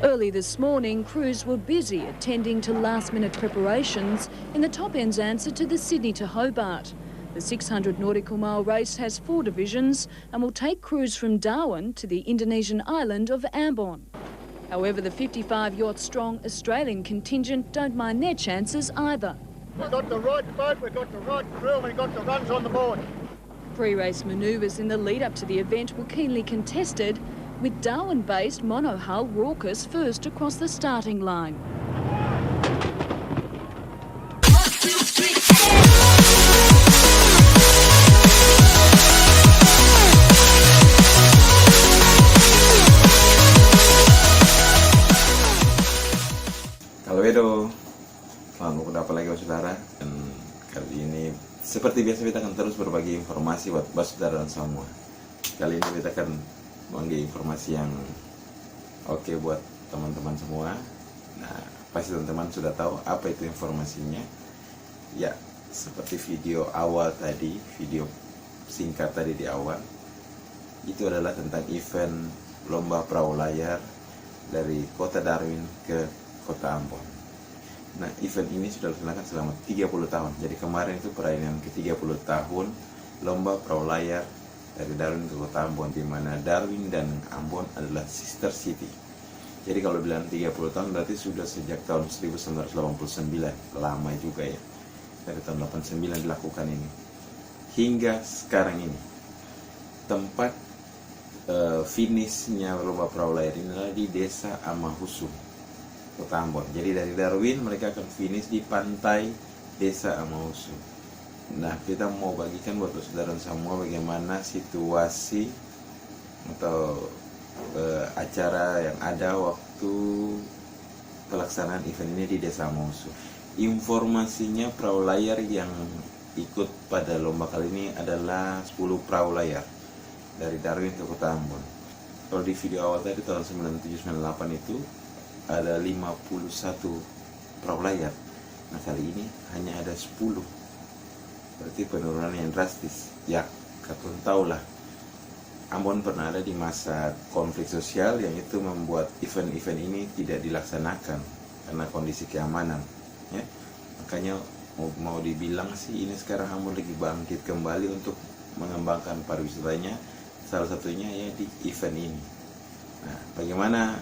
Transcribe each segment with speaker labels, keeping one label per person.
Speaker 1: Early this morning, crews were busy attending to last-minute preparations in the Top End's answer to the Sydney to Hobart. The 600 nautical mile race has 4 divisions and will take crews from Darwin to the Indonesian island of Ambon. However, the 55-yacht-strong Australian contingent don't mind their chances either.
Speaker 2: We've got the right boat, we've got the right crew, and we've got the runs on the board.
Speaker 1: Pre-race manoeuvres in the lead-up to the event were keenly contested, with Darwin-based monohull Raucous first across the starting line.
Speaker 3: Halo Edo, selamat berjumpa lagi saudara. Dan kali ini seperti biasa kita akan terus berbagi informasi buat saudara dan semua. Kali ini kita akan membagi informasi yang oke buat teman-teman semua. Nah, pasti teman-teman sudah tahu apa itu informasinya. Ya, seperti video awal tadi, video singkat tadi di awal, itu adalah tentang event lomba perahu layar dari kota Darwin ke kota Ambon. Nah, event ini sudah dilaksanakan selama 30 tahun. Jadi kemarin itu perayaan ke-30 tahun lomba perahu layar dari Darwin ke kota Ambon, di mana Darwin dan Ambon adalah sister city. Jadi kalau bilang 30 tahun berarti sudah sejak tahun 1989, lama juga ya. Dari tahun 89 dilakukan ini hingga sekarang ini. Tempat finishnya lomba perahu layar ini adalah di desa Amahusu, kota Ambon. Jadi dari Darwin mereka akan finish di pantai desa Amahusu. Nah, kita mau bagikan buat saudara semua bagaimana situasi atau acara yang ada waktu pelaksanaan event ini di desa Amahusu. Informasinya, perahu layar yang ikut pada lomba kali ini adalah 10 perahu layar dari Darwin ke kota Ambon. Kalau di video awal tadi tahun 97-98 itu ada 51 perahu layar. Nah, kali ini hanya ada 10. Berarti penurunan yang drastis. Ya, kalian tahu lah, Ambon pernah ada di masa konflik sosial yang itu membuat event-event ini tidak dilaksanakan karena kondisi keamanan. Ya, makanya mau dibilang sih ini sekarang Ambon lagi bangkit kembali untuk mengembangkan pariwisatanya. Salah satunya ya di event ini. Nah, bagaimana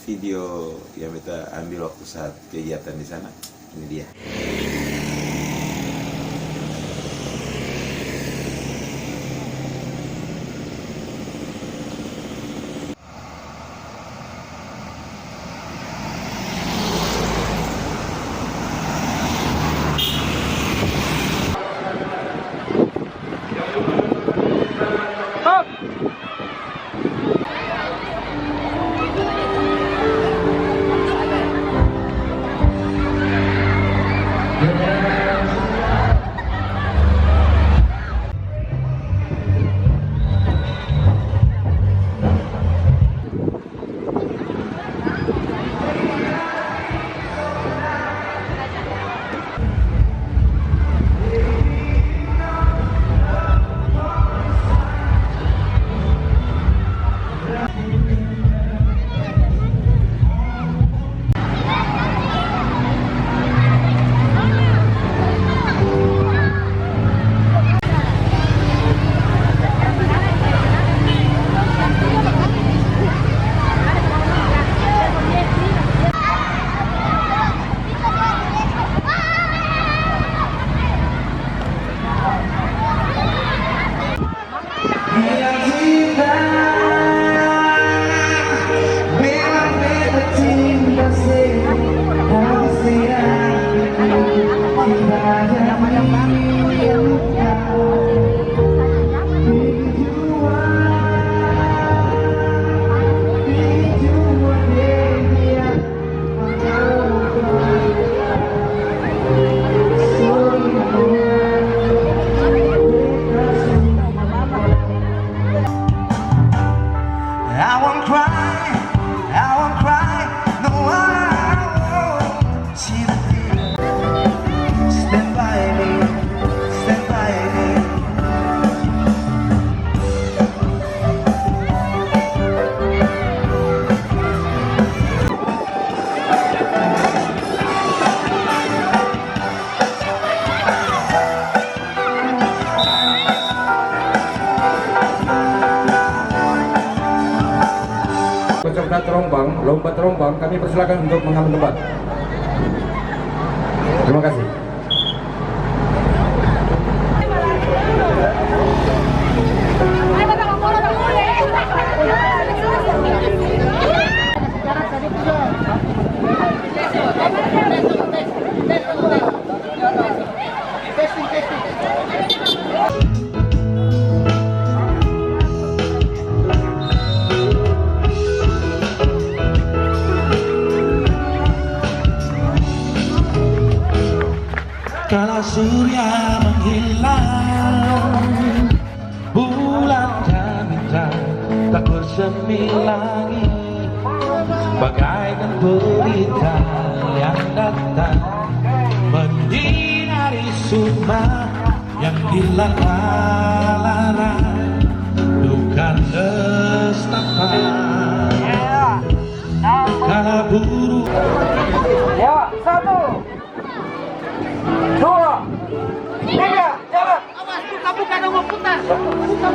Speaker 3: video yang kita ambil waktu saat kegiatan di sana? Ini dia.
Speaker 4: peserta lomba terombang, kami persilakan untuk mengambil tempat. Terima kasih.
Speaker 5: Kala surya menghilang, bulan dan bintang tak bersemi lagi, bagaikan berita yang datang menyinari sukma yang dilanda-landa, duka nestapa. Kala burung
Speaker 6: Ya, 1, 2, 3, jalan. Awas, buka dong, mau putar. Buka.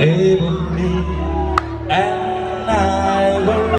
Speaker 5: Ebony and ivory.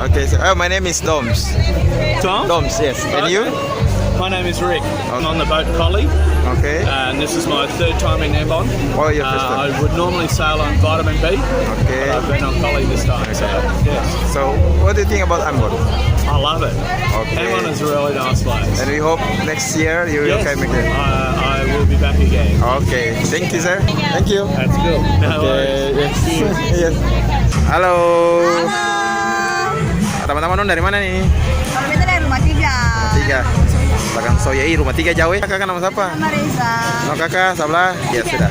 Speaker 3: Okay, so my name is Doms.
Speaker 7: Tom?
Speaker 3: Doms, yes. And you?
Speaker 7: My name is Rick. I'm on the boat Collie,
Speaker 3: Okay.
Speaker 7: and this is my third time in Ambon.
Speaker 3: Oh, your first
Speaker 7: I
Speaker 3: time.
Speaker 7: would normally sail on Vitamin B,
Speaker 3: Okay.
Speaker 7: but I've been on Collie this time. So, yes,
Speaker 3: So, what do you think about Ambon?
Speaker 7: I love it.
Speaker 3: Okay.
Speaker 7: Ambon is a really nice place.
Speaker 3: And we hope next year you will
Speaker 7: Yes,
Speaker 3: come again.
Speaker 7: I will be back again.
Speaker 3: Okay, thank you, sir. Thank you.
Speaker 7: That's good. No worries.
Speaker 3: Yes. Halo. Teman-teman dari mana nih?
Speaker 8: Kalau kita dari rumah 3.
Speaker 3: Belakang Soyai, rumah 3 jauh ya. Kakak nama siapa?
Speaker 8: Sama Reza.
Speaker 3: No kakak sebelah. Ya sudah.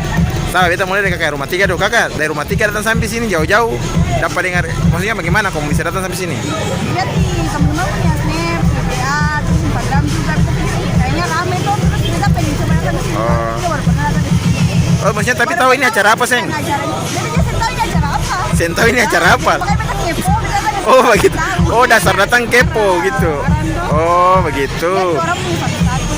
Speaker 3: Salah, kita mulai dari kakak rumah 3 dulu. Kakak dari rumah 3 datang sampai sini jauh-jauh. Dapat dengar, maksudnya bagaimana kamu bisa datang sampai sini?
Speaker 8: Lihat di temen-temen punya Snap, PPA, terus Instagram juga. Kayaknya rame tuh, terus kita pengen coba datang ke sini.
Speaker 3: Oh.
Speaker 8: Kita baru pernah datang ke sini.
Speaker 3: Oh, maksudnya tapi tahu ini acara apa, Seng?
Speaker 8: Acaranya, jadi dia tahu ini acara apa.
Speaker 3: Sen tahu ini acara apa?
Speaker 8: Makanya kita kepo, kita kan
Speaker 3: Oh begitu. Oh dasar datang kepo gitu. Oh begitu.
Speaker 8: orang punya satu-satu.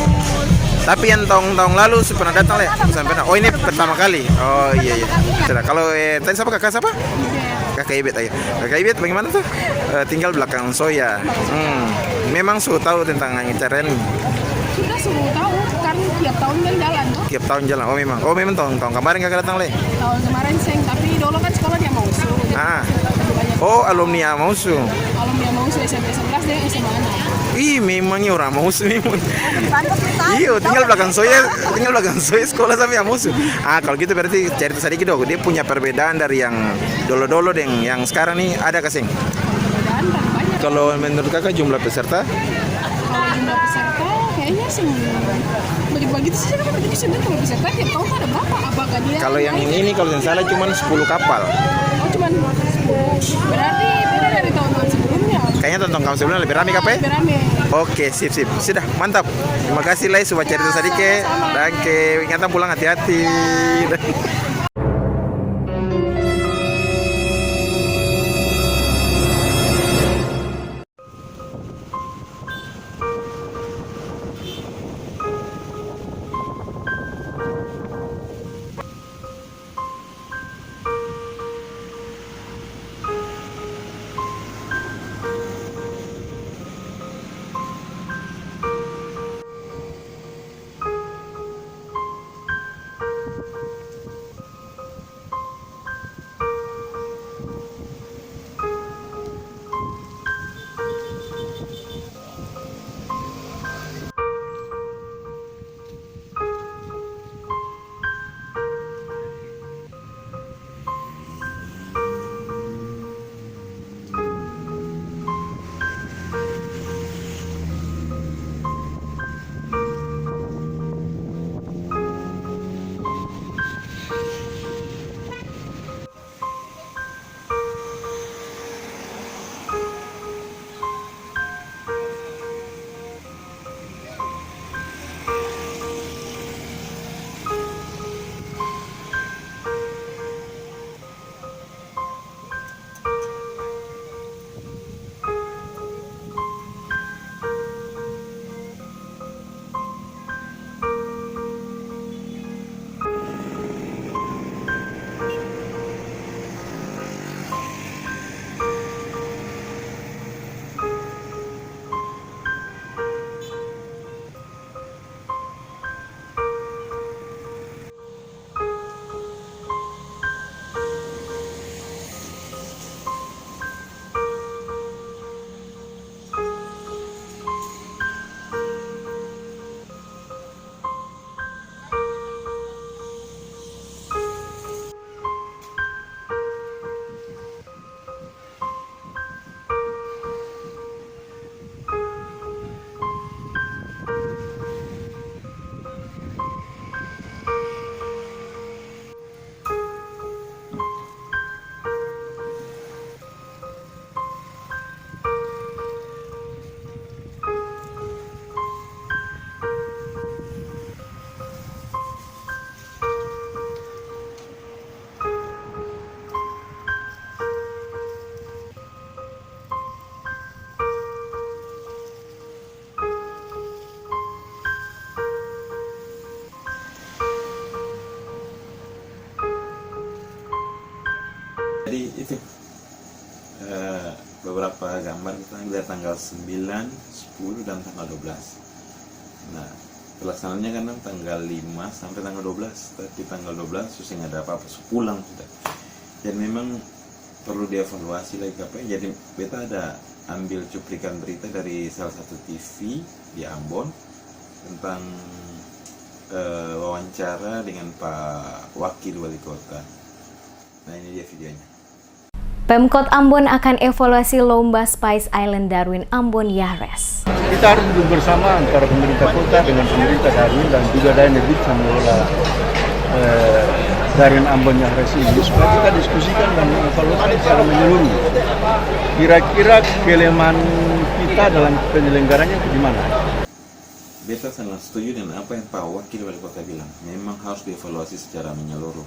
Speaker 3: Tapi yang tahun lalu pernah datang lah. Sampai oh ini pertama kali. Oh iya iya. Sudah. Kalau tadi siapa kakak siapa? Kakak Ibet aja. Kakak Ibet bagaimana tuh? Tinggal belakang Soya. Memang sudah tahu tentang acara ini.
Speaker 9: Sudah suruh tahu kan tiap tahun kan jalan tuh.
Speaker 3: Tiap tahun jalan. Oh memang tahun kemarin kakak datang le.
Speaker 9: Tahun kemarin Seng, tapi dulu kan sekolah dia mau suruh.
Speaker 3: Ah. Oh alumni Amausu.
Speaker 9: Alumni mau suruh SMP 11 dia SMA 6.
Speaker 3: Ih memangnya orang Amausu memang.
Speaker 8: Pantas kita tahu.
Speaker 3: Iya, tinggal belakang Soya sekolah sampai Amausu. Kalau gitu berarti cerita sedikit dong. Dia punya perbedaan dari yang dolo-dolo dan yang sekarang nih ada kasing.
Speaker 9: Perbedaan kan banyak.
Speaker 3: Kalau menurut kakak jumlah peserta?
Speaker 9: Kalau jumlah peserta kayaknya sih begitu saja kan begitu saja kalau peserta tiap tahun ada berapa? Apakah dia
Speaker 3: Kalau yang ini kalau yang sana cuma 10 kapal.
Speaker 9: Oh, cuman 10. Berarti beda dari tahun-tahun sebelumnya.
Speaker 3: Kayaknya tahun sebelumnya lebih ramai kape?
Speaker 9: Lebih rame.
Speaker 3: Oke, sip. Sudah, mantap. Terima kasih Lai sudah cerita sedikit. Danke. Ingatan pulang hati-hati. Jadi itu beberapa gambar kita lihat tanggal 9, 10 dan tanggal 12. Nah, pelaksanaannya kan tanggal 5 sampai tanggal 12. Tapi tanggal 12 susah nggak ada apa-apa, pulang sudah. Dan memang perlu dievaluasi lagi apa. Jadi beta ada ambil cuplikan berita dari salah satu TV di Ambon tentang wawancara dengan Pak Wakil Wali Kota. Nah, ini dia videonya.
Speaker 10: Pemkot Ambon akan evaluasi lomba Spice Island Darwin Ambon Yahres.
Speaker 2: Kita harus duduk bersama antara pemerintah kota dengan pemerintah Darwin dan juga Dynebit mengelola Darwin Ambon Yahres ini supaya kita diskusikan dan mengevaluasi secara menyeluruh. Kira-kira kelemahan kita dalam penyelenggaranya itu di mana?
Speaker 3: Beta sangat setuju dengan apa yang Pak Wakil Wali Kota bilang. Memang harus dievaluasi secara menyeluruh.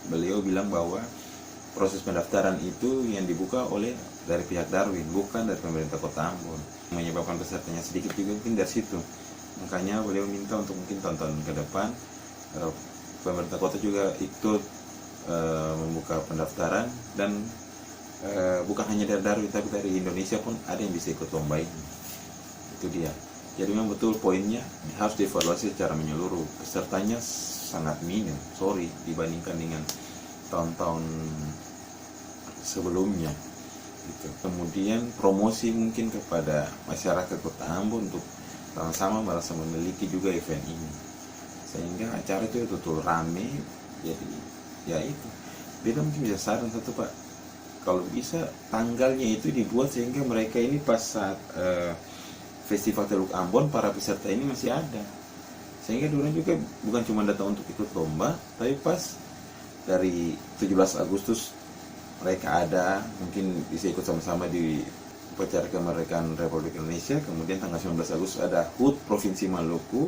Speaker 3: Beliau bilang bahwa proses pendaftaran itu yang dibuka oleh dari pihak Darwin, bukan dari pemerintah Kota Ambon. Menyebabkan pesertanya sedikit juga mungkin dari situ. Makanya beliau minta untuk mungkin tahun-tahun ke depan pemerintah kota juga ikut membuka pendaftaran dan bukan hanya dari Darwin tapi dari Indonesia pun ada yang bisa ikut lomba ini. Itu dia. Jadi memang betul poinnya harus dievaluasi secara menyeluruh. Pesertanya sangat minim, dibandingkan dengan tahun-tahun sebelumnya. Gitu. Kemudian promosi mungkin kepada masyarakat Kota Ambon untuk sama-sama merasa memiliki juga event ini, sehingga acara itu betul rame. Jadi ya itu beda mungkin bisa saran satu Pak, kalau bisa tanggalnya itu dibuat sehingga mereka ini pas saat Festival Teluk Ambon para peserta ini masih ada, sehingga dulu juga bukan cuma datang untuk ikut lomba, tapi pas dari 17 Agustus mereka ada, mungkin bisa ikut sama-sama di upacara kemerdekaan Republik Indonesia. Kemudian tanggal 19 Agustus ada HUT Provinsi Maluku.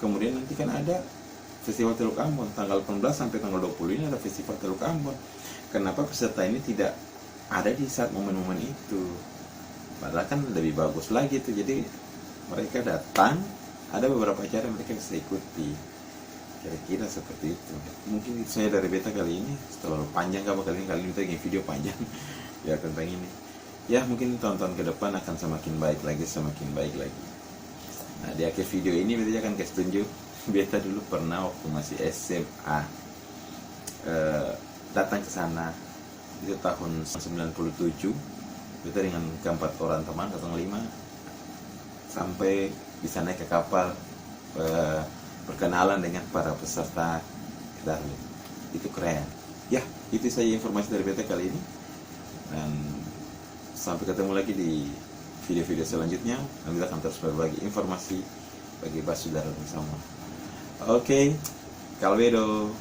Speaker 3: Kemudian nanti kan ada Festival Teluk Ambon tanggal 18 sampai tanggal 20 ini ada Festival Teluk Ambon. Kenapa peserta ini tidak ada di saat momen-momen itu? Padahal kan lebih bagus lagi tuh. Jadi mereka datang, ada beberapa acara mereka bisa ikuti. Kira-kira seperti itu. Mungkin saya dari beta kali ini terlalu panjang kali ini kita ingin video panjang ya tentang ini. Ya mungkin tahun-tahun ke depan akan semakin baik lagi. Nah di akhir video ini beta akan kasih tunjuk beta dulu pernah waktu masih SMA datang ke sana itu tahun 97. Beta dengan keempat orang teman, 05 sampai bisa naik ke kapal berkenalan dengan para peserta Darwin. Itu keren. Ya, itu saja informasi dari beta kali ini. Dan sampai ketemu lagi di video-video selanjutnya. Dan kita akan terus berbagi informasi bagi saudara semua. Oke, Kalvedo.